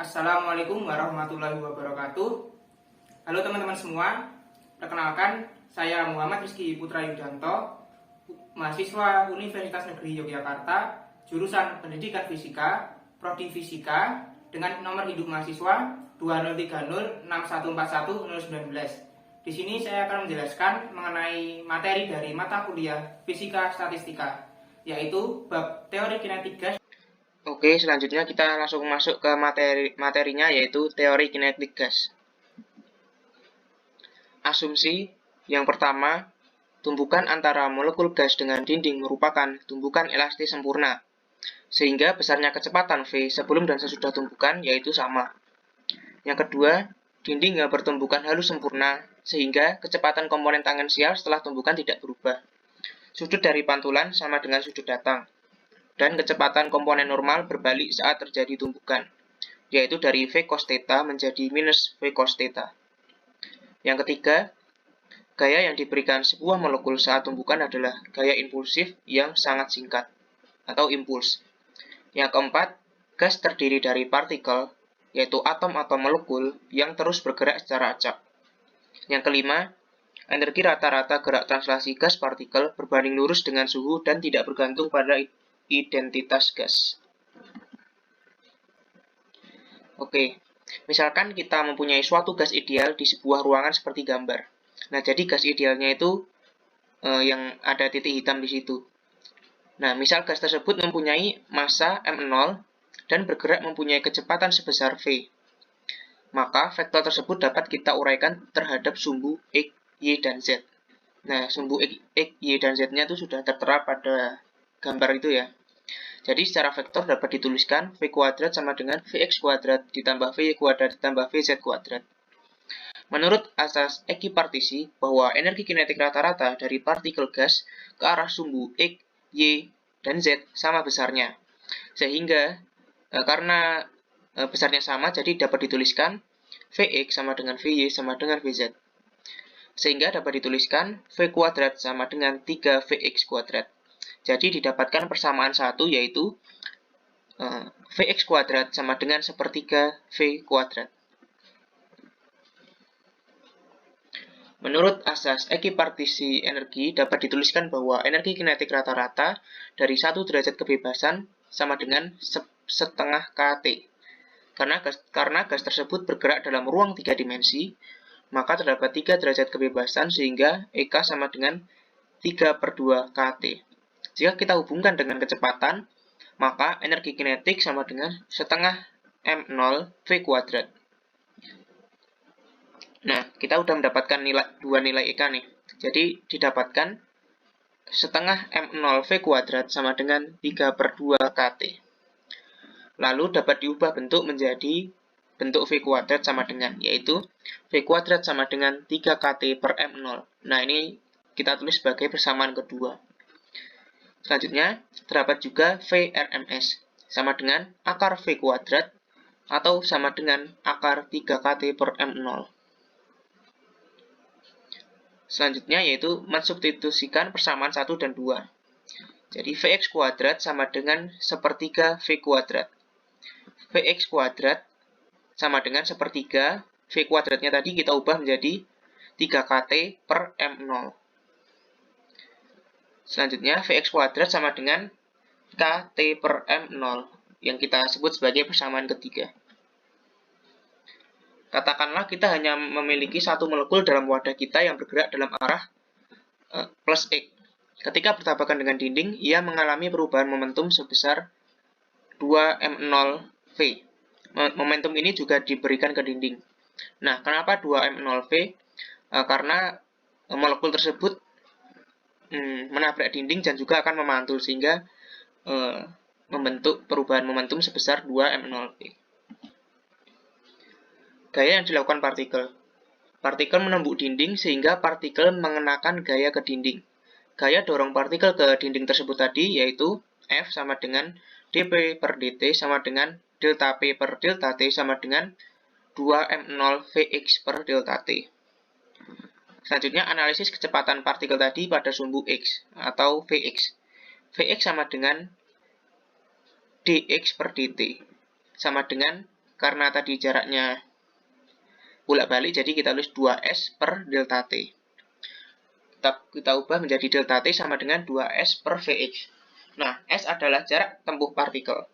Assalamualaikum warahmatullahi wabarakatuh. Halo teman-teman semua, perkenalkan saya Muhammad Rizky Putra Yudanto, mahasiswa Universitas Negeri Yogyakarta, jurusan Pendidikan Fisika, Prodi Fisika, dengan nomor induk mahasiswa 2030614119. Di sini saya akan menjelaskan mengenai materi dari mata kuliah Fisika Statistika, yaitu bab teori kinetik gas. Oke, selanjutnya kita langsung masuk ke materinya, yaitu teori kinetik gas. Asumsi yang pertama, tumbukan antara molekul gas dengan dinding merupakan tumbukan elastis sempurna, sehingga besarnya kecepatan V sebelum dan sesudah tumbukan yaitu sama. Yang kedua, dinding yang bertumbukan halus sempurna, sehingga kecepatan komponen tangensial setelah tumbukan tidak berubah. Sudut dari pantulan sama dengan sudut datang. Dan kecepatan komponen normal berbalik saat terjadi tumbukan, yaitu dari V cos theta menjadi minus V cos theta. Yang ketiga, gaya yang diberikan sebuah molekul saat tumbukan adalah gaya impulsif yang sangat singkat, atau impuls. Yang keempat, gas terdiri dari partikel, yaitu atom-atom molekul yang terus bergerak secara acak. Yang kelima, energi rata-rata gerak translasi gas partikel berbanding lurus dengan suhu dan tidak bergantung pada identitas gas. Oke, misalkan kita mempunyai suatu gas ideal di sebuah ruangan seperti gambar. Nah, jadi gas idealnya itu yang ada titik hitam di situ. Nah, misal gas tersebut mempunyai massa M0 dan bergerak mempunyai kecepatan sebesar V. Maka vektor tersebut dapat kita uraikan terhadap sumbu X, Y, dan Z. Nah, sumbu X, Y, dan Z-nya itu sudah tertera pada gambar itu ya. Jadi secara vektor dapat dituliskan V kuadrat sama dengan Vx kuadrat ditambah Vy kuadrat ditambah Vz kuadrat. Menurut asas ekipartisi bahwa energi kinetik rata-rata dari partikel gas ke arah sumbu X, Y, dan Z sama besarnya. Sehingga karena besarnya sama, jadi dapat dituliskan Vx sama dengan Vy sama dengan Vz. Sehingga dapat dituliskan V kuadrat sama dengan 3Vx kuadrat. Jadi didapatkan persamaan satu, yaitu Vx kuadrat sama dengan sepertiga V kuadrat. Menurut asas ekipartisi energi dapat dituliskan bahwa energi kinetik rata-rata dari 1 derajat kebebasan sama dengan setengah kT. Karena gas tersebut bergerak dalam ruang 3 dimensi, maka terdapat 3 derajat kebebasan sehingga EK sama dengan 3/2 kT. Jika kita hubungkan dengan kecepatan, maka energi kinetik sama dengan setengah M0 V kuadrat. Nah, kita sudah mendapatkan dua nilai EK nih. Jadi, didapatkan setengah M0 V kuadrat sama dengan 3/2 kT. Lalu dapat diubah bentuk menjadi bentuk V kuadrat sama dengan, yaitu V kuadrat sama dengan 3 kT per M0. Nah, ini kita tulis sebagai persamaan kedua. Selanjutnya, terdapat juga VRMS, sama dengan akar V kuadrat, atau sama dengan akar 3 kT per M0. Selanjutnya, yaitu mensubstitusikan persamaan 1 dan 2. Jadi, Vx kuadrat sama dengan sepertiga V kuadrat. Vx kuadrat sama dengan sepertiga, V kuadratnya tadi kita ubah menjadi 3 kT per M0. Selanjutnya, Vx kuadrat sama dengan Kt per M0, yang kita sebut sebagai persamaan ketiga. Katakanlah kita hanya memiliki satu molekul dalam wadah kita yang bergerak dalam arah plus X. Ketika bertabrakan dengan dinding, ia mengalami perubahan momentum sebesar 2M0V. Momentum ini juga diberikan ke dinding. Nah, kenapa 2M0V? Karena molekul tersebut menabrak dinding dan juga akan memantul, sehingga membentuk perubahan momentum sebesar 2M0V. Gaya yang dilakukan partikel. Partikel menembuk dinding sehingga partikel mengenakan gaya ke dinding. Gaya dorong partikel ke dinding tersebut tadi yaitu F sama dengan dP per dt sama dengan delta P per delta T sama dengan 2M0Vx per delta T. Selanjutnya, analisis kecepatan partikel tadi pada sumbu X atau Vx. Vx sama dengan dx per dt sama dengan karena tadi jaraknya bolak-balik, jadi kita tulis 2S per delta T. Kita ubah menjadi delta T sama dengan 2S per Vx. Nah, S adalah jarak tempuh partikel.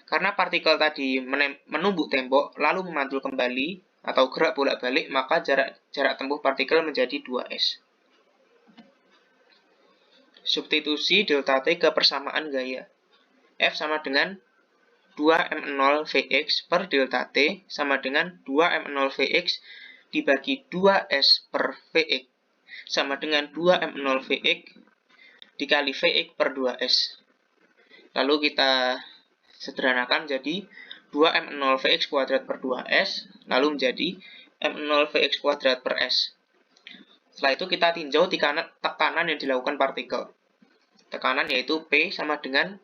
Karena partikel tadi menumbuk tembok, lalu memantul kembali, atau gerak bolak-balik, maka jarak tempuh partikel menjadi 2S. Substitusi delta T ke persamaan gaya. F sama dengan 2m0 Vx per delta T sama dengan 2m0 Vx dibagi 2S per Vx sama dengan 2m0 Vx dikali Vx per 2S. Lalu kita sederhanakan jadi 2m0 Vx kuadrat per 2S, lalu menjadi m0 Vx kuadrat per S. Setelah itu kita tinjau tekanan yang dilakukan partikel. Tekanan yaitu P sama dengan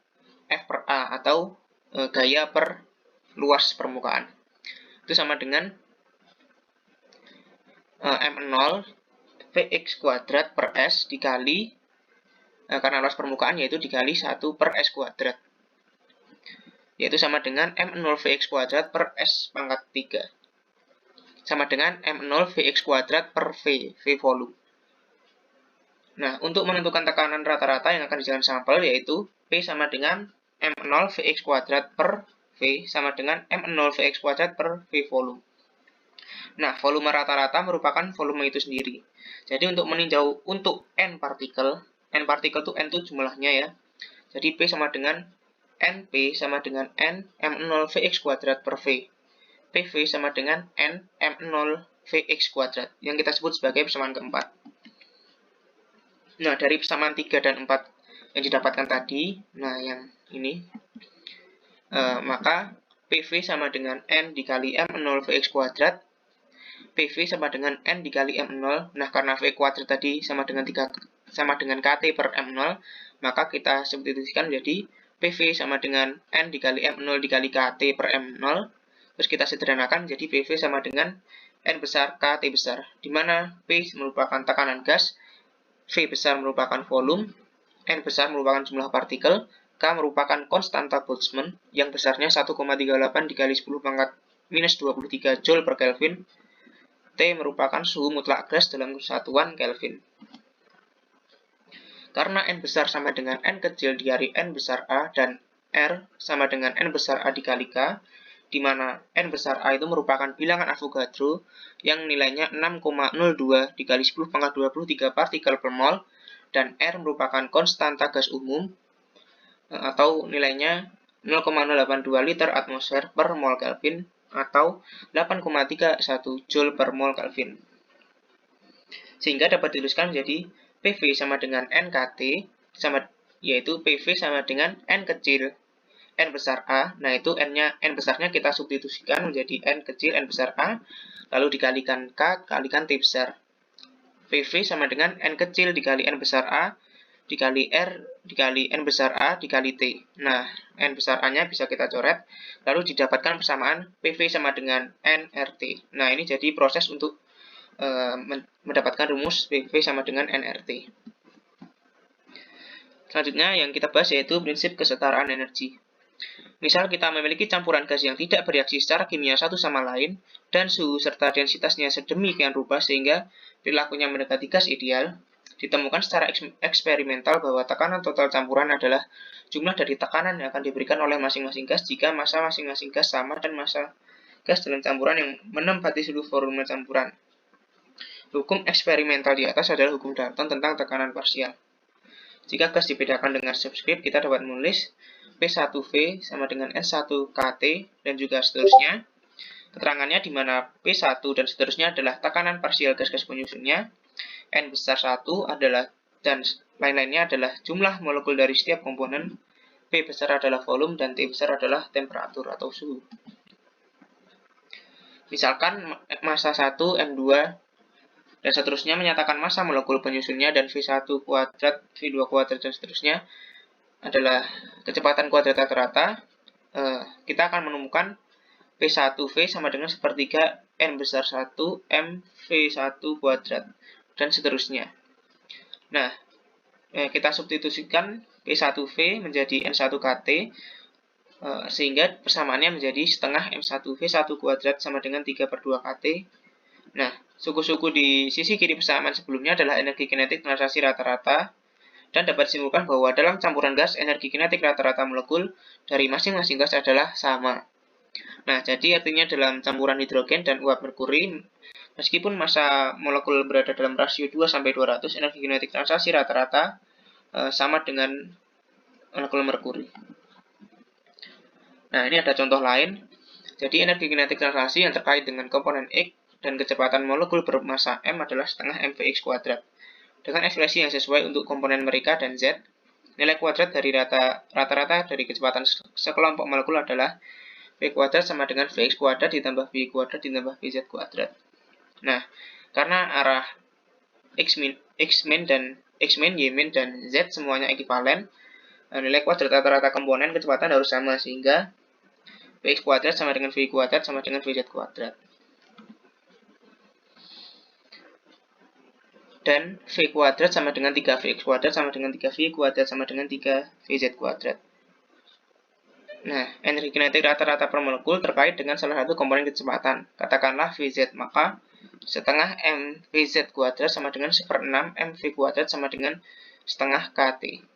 F per A atau gaya per luas permukaan. Itu sama dengan M0 Vx kuadrat per S dikali, karena luas permukaan yaitu dikali 1 per S kuadrat. Yaitu sama dengan M0 Vx kuadrat per S pangkat 3. Sama dengan M0 Vx kuadrat per V volume. Nah, untuk menentukan tekanan rata-rata yang akan dijadikan sampel yaitu P sama dengan M0 Vx kuadrat per V sama dengan M0 Vx kuadrat per V volume. Nah, volume rata-rata merupakan volume itu sendiri. Jadi untuk meninjau untuk N partikel itu N itu jumlahnya ya. Jadi P sama dengan NP sama dengan N M0 Vx kuadrat per V. PV sama dengan N M0 Vx kuadrat yang kita sebut sebagai persamaan keempat. Nah, dari persamaan 3 dan 4 yang didapatkan tadi, nah yang ini, maka PV sama dengan N dikali M0 Vx kuadrat, PV sama dengan N dikali M0, nah karena V kuadrat tadi sama dengan KT per M0, maka kita substitusikan menjadi PV sama dengan N dikali M0 dikali KT per M0, terus kita sederhanakan jadi PV sama dengan N besar KT besar, di mana P merupakan tekanan gas, V besar merupakan volume, N besar merupakan jumlah partikel, K merupakan konstanta Boltzmann yang besarnya 1,38 dikali 10 pangkat minus 23 Joule per Kelvin. T merupakan suhu mutlak gas dalam kesatuan Kelvin. Karena N besar sama dengan N kecil dikali N besar A dan R sama dengan N besar A dikali K, di mana N besar A itu merupakan bilangan Avogadro yang nilainya 6,02 dikali 10 pangkat 23 partikel per mol, dan R merupakan konstanta gas umum atau nilainya 0,082 liter atmosfer per mol Kelvin atau 8,31 Joule per mol Kelvin. Sehingga dapat dituliskan menjadi PV sama dengan NKT, yaitu PV sama dengan N kecil N besar A, nah itu N besarnya kita substitusikan menjadi N kecil N besar A, lalu dikalikan K, kalikan T besar. PV sama dengan N kecil dikali N besar A, dikali R, dikali N besar A, dikali T. Nah, N besar A-nya bisa kita coret, lalu didapatkan persamaan PV sama dengan nRT. Nah, ini jadi proses untuk mendapatkan rumus PV sama dengan nRT. Selanjutnya yang kita bahas yaitu prinsip kesetaraan energi. Misal kita memiliki campuran gas yang tidak bereaksi secara kimia satu sama lain, dan suhu serta densitasnya sedemikian rupa sehingga perilakunya mendekati gas ideal, ditemukan secara eksperimental bahwa tekanan total campuran adalah jumlah dari tekanan yang akan diberikan oleh masing-masing gas jika massa masing-masing gas sama dan massa gas dalam campuran yang menempati seluruh volume campuran. Hukum eksperimental di atas adalah hukum Dalton tentang tekanan parsial. Jika gas dibedakan dengan subskrip, kita dapat menulis P1V sama dengan S1KT dan juga seterusnya. Keterangannya di mana P1 dan seterusnya adalah tekanan parsial gas-gas penyusunnya, N besar 1 adalah dan lain-lainnya adalah jumlah molekul dari setiap komponen, P besar adalah volume, dan T besar adalah temperatur atau suhu. Misalkan massa 1 M2 dan seterusnya menyatakan massa molekul penyusunnya dan V1 kuadrat, V2 kuadrat, dan seterusnya adalah kecepatan kuadrat rata-rata, kita akan menemukan P1V sama dengan sepertiga N besar 1 M V1 kuadrat, dan seterusnya. Nah, kita substitusikan P1V menjadi N1KT, sehingga persamaannya menjadi setengah M1V1 kuadrat sama dengan 3/2 kT. Nah, suku-suku di sisi kiri persamaan sebelumnya adalah energi kinetik transaksi rata-rata, dan dapat disimpulkan bahwa dalam campuran gas, energi kinetik rata-rata molekul dari masing-masing gas adalah sama. Nah, jadi artinya dalam campuran hidrogen dan uap merkuri, meskipun massa molekul berada dalam rasio 2-200, energi kinetik transaksi rata-rata sama dengan molekul merkuri. Nah, ini ada contoh lain. Jadi, energi kinetik transaksi yang terkait dengan komponen X dan kecepatan molekul bermassa M adalah setengah mvx kuadrat. Dengan ekspresi yang sesuai untuk komponen mereka dan Z, nilai kuadrat dari rata-rata dari kecepatan sekelompok molekul adalah V kuadrat sama dengan Vx kuadrat ditambah V kuadrat ditambah Vz kuadrat. Nah, karena arah X-min, Y-min, dan Z semuanya ekivalen, nilai kuadrat rata-rata komponen kecepatan harus sama, sehingga Vx kuadrat sama dengan V kuadrat sama dengan Vz kuadrat. Dan V kuadrat sama dengan 3Vx kuadrat sama dengan 3V kuadrat sama dengan 3Vz kuadrat. Nah, energi kinetik rata-rata per molekul terkait dengan salah satu komponen kecepatan. Katakanlah Vz, maka setengah mvz kuadrat sama dengan 1/6 mv kuadrat sama dengan setengah kT.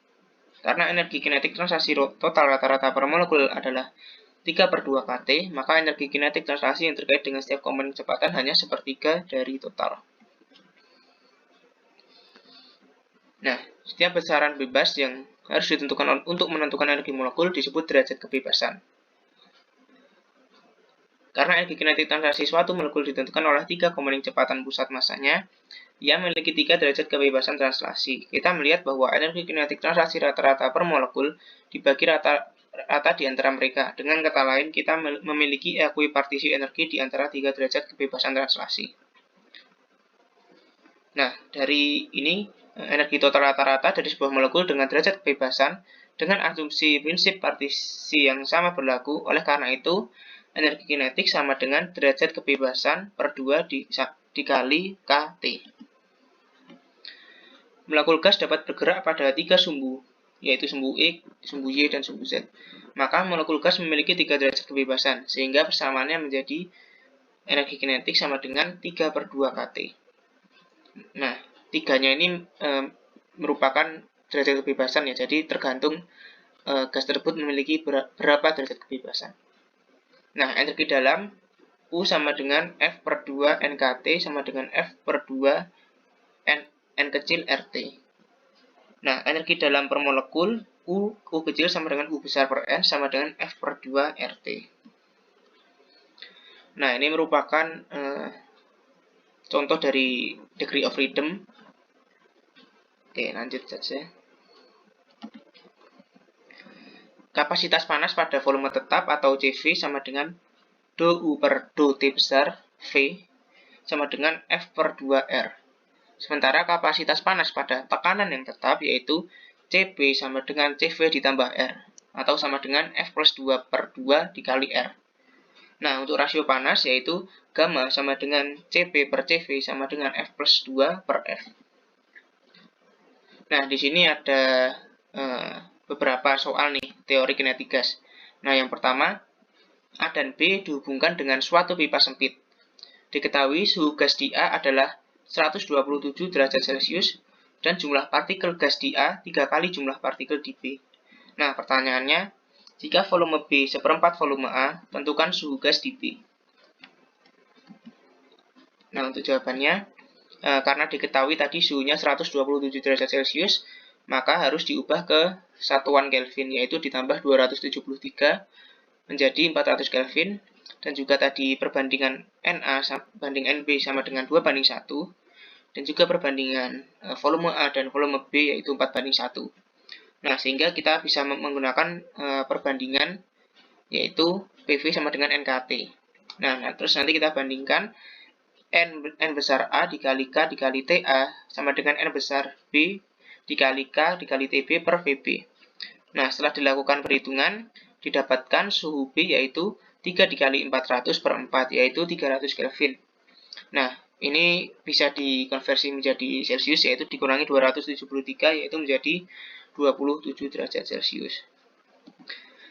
Karena energi kinetik transaksi total rata-rata per molekul adalah 3/2 kT, maka energi kinetik transaksi yang terkait dengan setiap komponen kecepatan hanya 1/3 dari total. Nah, setiap besaran bebas yang harus ditentukan untuk menentukan energi molekul disebut derajat kebebasan. Karena energi kinetik transaksi suatu molekul ditentukan oleh 3 komponen kecepatan pusat massanya, ia memiliki 3 derajat kebebasan translasi. Kita melihat bahwa energi kinetik transaksi rata-rata per molekul dibagi rata di antara mereka. Dengan kata lain, kita memiliki ekuipartisi energi di antara 3 derajat kebebasan translasi. Nah, dari ini, energi total rata-rata dari sebuah molekul dengan derajat kebebasan dengan asumsi prinsip partisi yang sama berlaku. Oleh karena itu, energi kinetik sama dengan derajat kebebasan per 2 dikali kT. Molekul gas dapat bergerak pada 3 sumbu, yaitu sumbu X, sumbu Y, dan sumbu Z. Maka molekul gas memiliki 3 derajat kebebasan, sehingga persamaannya menjadi energi kinetik sama dengan 3/2 kT. Nah, tiganya ini merupakan derajat kebebasan ya, jadi tergantung gas tersebut memiliki berapa derajat kebebasan. Nah, energi dalam U sama dengan F/2 NKT sama dengan F/2 N kecil RT. Nah, energi dalam per molekul U kecil sama dengan U besar per N sama dengan F/2 RT. Nah, ini merupakan contoh dari degree of freedom. Oke, lanjut saja. Kapasitas panas pada volume tetap atau CV sama dengan dou per dou T besar V sama dengan F/2R. Sementara kapasitas panas pada tekanan yang tetap yaitu CP sama dengan CV ditambah R atau sama dengan F+2/2 dikali R. Nah, untuk rasio panas yaitu gamma sama dengan CP per CV sama dengan F+2 per F. Nah, di sini ada beberapa soal nih, teori kinetik gas. Nah, yang pertama, A dan B dihubungkan dengan suatu pipa sempit. Diketahui suhu gas di A adalah 127 derajat Celcius dan jumlah partikel gas di A 3 kali jumlah partikel di B. Nah, pertanyaannya, jika volume B seperempat volume A, tentukan suhu gas di B. Nah, untuk jawabannya, karena diketahui tadi suhunya 127 derajat Celcius, maka harus diubah ke satuan Kelvin, yaitu ditambah 273 menjadi 400 Kelvin, dan juga tadi perbandingan Na banding Nb sama dengan 2/1, dan juga perbandingan volume A dan volume B yaitu 4/1. Nah, sehingga kita bisa menggunakan perbandingan yaitu PV sama dengan NKT. Nah, terus nanti kita bandingkan N besar A dikali K dikali TA sama dengan N besar B dikali K dikali TB per VB. Nah, setelah dilakukan perhitungan, didapatkan suhu B yaitu 3 dikali 400 per 4, yaitu 300 Kelvin. Nah, ini bisa dikonversi menjadi Celcius, yaitu dikurangi 273, yaitu menjadi 27 derajat Celcius.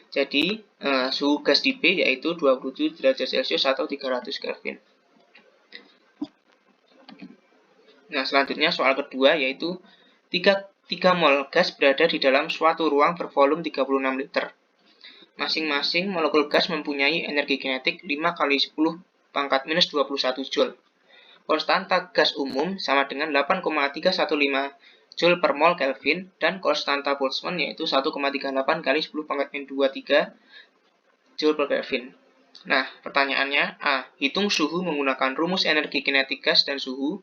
Jadi suhu gas di B yaitu 27 derajat Celcius atau 300 Kelvin. Nah, selanjutnya soal kedua yaitu 3 mol gas berada di dalam suatu ruang bervolume 36 liter. Masing-masing molekul gas mempunyai energi kinetik 5 kali 10 pangkat minus 21 Joule. Konstanta gas umum sama dengan 8,315 Joule per mol Kelvin dan konstanta Boltzmann yaitu 1,38 kali 10 pangkat minus 23 Joule per Kelvin. Nah, pertanyaannya A. Hitung suhu menggunakan rumus energi kinetik gas dan suhu.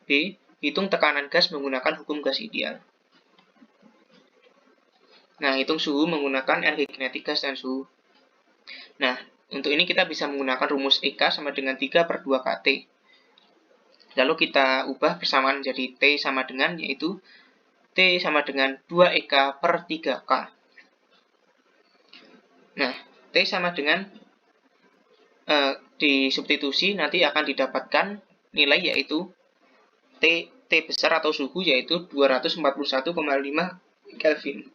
B. Hitung tekanan gas menggunakan hukum gas ideal. Nah, hitung suhu menggunakan energi kinetik gas dan suhu. Nah, untuk ini kita bisa menggunakan rumus EK sama dengan 3 per 2 KT. Lalu kita ubah persamaan menjadi T sama dengan, yaitu T sama dengan 2 EK per 3 K. Nah, T sama dengan disubstitusi nanti akan didapatkan nilai yaitu T besar atau suhu yaitu 241,5 Kelvin.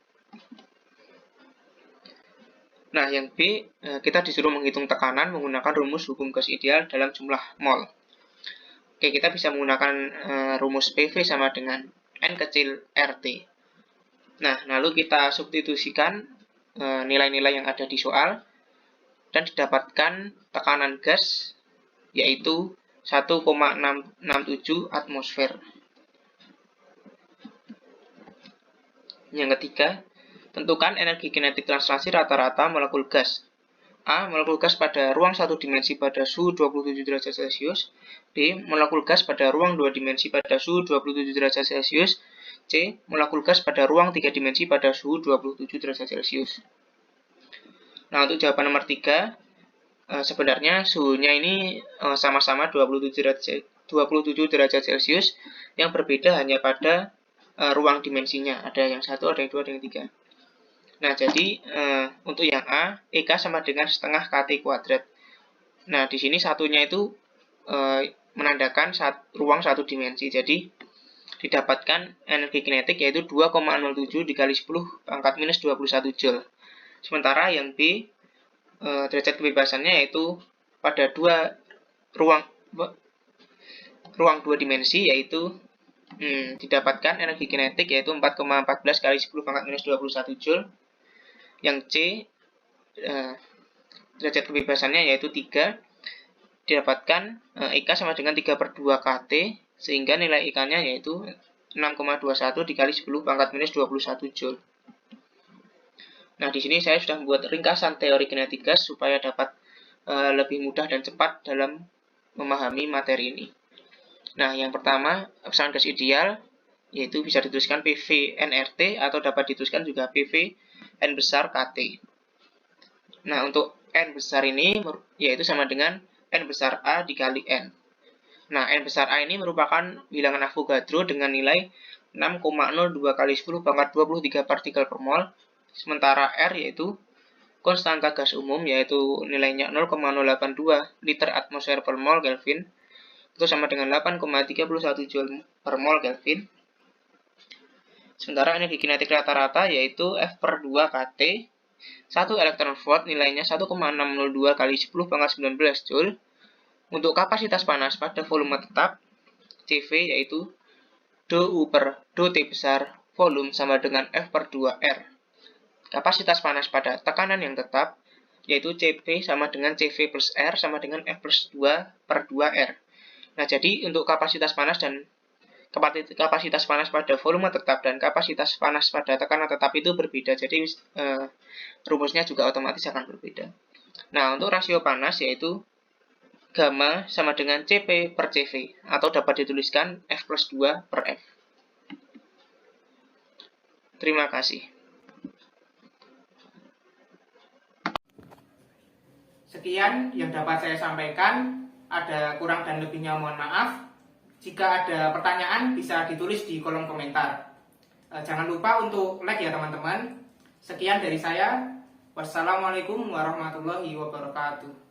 Nah, yang B, kita disuruh menghitung tekanan menggunakan rumus hukum gas ideal dalam jumlah mol. Oke, kita bisa menggunakan rumus PV sama dengan N kecil RT. Nah, lalu kita substitusikan nilai-nilai yang ada di soal dan didapatkan tekanan gas yaitu 1,667 atmosfer. Yang ketiga, tentukan energi kinetik translasi rata-rata molekul gas. A. Molekul gas pada ruang 1 dimensi pada suhu 27 derajat Celcius. B. Molekul gas pada ruang 2 dimensi pada suhu 27 derajat Celcius. C. Molekul gas pada ruang 3 dimensi pada suhu 27 derajat Celcius. Nah, untuk jawaban nomor 3, sebenarnya suhunya ini sama-sama 27 derajat Celcius, yang berbeda hanya pada ruang dimensinya. Ada yang 1, ada yang 2, ada yang 3. Nah, jadi untuk yang A, EK sama dengan setengah KT kuadrat. Nah, di sini satunya itu menandakan ruang 1 dimensi. Jadi, didapatkan energi kinetik yaitu 2,07 dikali 10 pangkat minus 21 Joule. Sementara yang B, derajat kebebasannya yaitu pada ruang 2 dimensi yaitu didapatkan energi kinetik yaitu 4,14 kali 10 pangkat minus 21 Joule. Yang C, derajat kebebasannya yaitu 3, didapatkan EK sama dengan 3 per 2 KT, sehingga nilai EK-nya yaitu 6,21 dikali 10 pangkat minus 21 Joule. Nah, di sini saya sudah membuat ringkasan teori kinetik gas supaya dapat lebih mudah dan cepat dalam memahami materi ini. Nah, yang pertama, pasangan gas ideal, yaitu bisa dituliskan PV nRT atau dapat dituliskan juga PV N besar KT. Nah, untuk N besar ini yaitu sama dengan N besar A dikali N. Nah, N besar A ini merupakan bilangan Avogadro dengan nilai 6,02 kali 10 pangkat 23 partikel per mol. Sementara R yaitu konstanta gas umum yaitu nilainya 0,082 liter atmosfer per mol Kelvin. Itu sama dengan 8,31 Joule per mol Kelvin. Sementara energi kinetik rata-rata yaitu F per 2 KT. 1 elektron volt nilainya 1,602 kali 10 pangkat 19 Joule. Untuk kapasitas panas pada volume tetap, CV yaitu dou per dou T besar volume sama dengan F per 2R. Kapasitas panas pada tekanan yang tetap, yaitu CP sama dengan CV plus R sama dengan F plus 2 per 2R. Nah, jadi untuk kapasitas panas pada volume tetap dan kapasitas panas pada tekanan tetap itu berbeda. Jadi rumusnya juga otomatis akan berbeda. Nah, untuk rasio panas yaitu gamma sama dengan CP per CV atau dapat dituliskan F plus 2 per F. Terima kasih. Sekian yang dapat saya sampaikan. Ada kurang dan lebihnya mohon maaf. Jika ada pertanyaan bisa ditulis di kolom komentar. Jangan lupa untuk like ya teman-teman. Sekian dari saya. Wassalamualaikum warahmatullahi wabarakatuh.